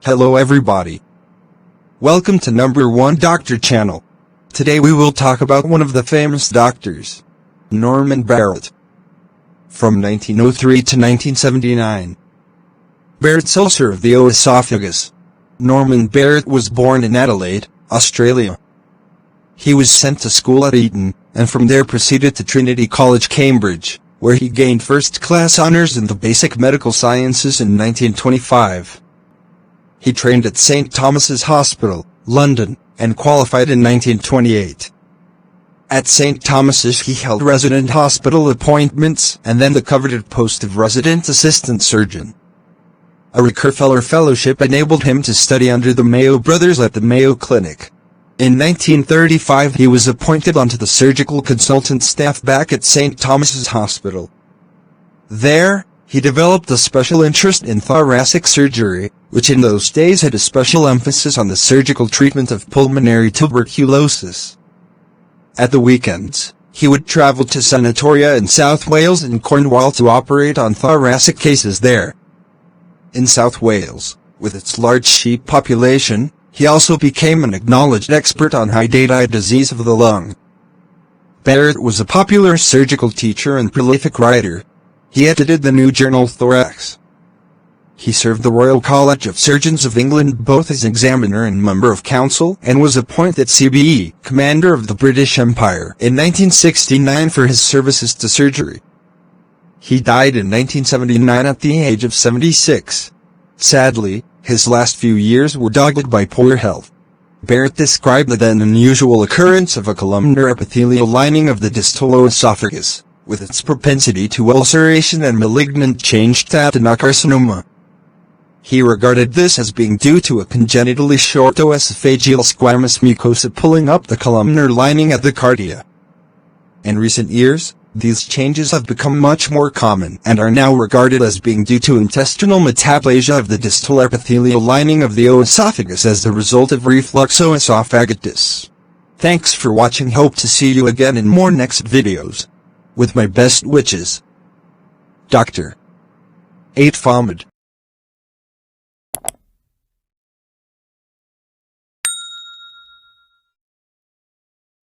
Hello everybody. Welcome to No1doctor channel. Today we will talk about one of the famous doctors, Norman Barrett. From 1903 to 1979. Barrett's ulcer of the esophagus. Norman Barrett was born in Adelaide, Australia. He was sent to school at Eton, and from there proceeded to Trinity College, Cambridge, where he gained first-class honours in the basic medical sciences in 1925. He trained at St. Thomas's Hospital, London, and qualified in 1928. At St. Thomas's he held resident hospital appointments and then the coveted post of resident assistant surgeon. A Rockefeller Fellowship enabled him to study under the Mayo brothers at the Mayo Clinic. In 1935 he was appointed onto the surgical consultant staff back at St. Thomas's Hospital. There, he developed a special interest in thoracic surgery, which in those days had a special emphasis on the surgical treatment of pulmonary tuberculosis. At the weekends, he would travel to sanatoria in South Wales and Cornwall to operate on thoracic cases there. In South Wales, with its large sheep population, he also became an acknowledged expert on hydatid disease of the lung. Barrett was a popular surgical teacher and prolific writer. He edited the new journal Thorax. He served the Royal College of Surgeons of England both as examiner and member of council, and was appointed CBE, Commander of the British Empire, in 1969 for his services to surgery. He died in 1979 at the age of 76. Sadly, his last few years were dogged by poor health. Barrett described the then unusual occurrence of a columnar epithelial lining of the distal esophagus, with its propensity to ulceration and malignant change to adenocarcinoma. He regarded this as being due to a congenitally short esophageal squamous mucosa pulling up the columnar lining at the cardia. In recent years, these changes have become much more common and are now regarded as being due to intestinal metaplasia of the distal epithelial lining of the esophagus as the result of refluxoesophagitis. Thanks for watching. Hope to see you again in more next videos. With my best wishes. Dr. Ahmed.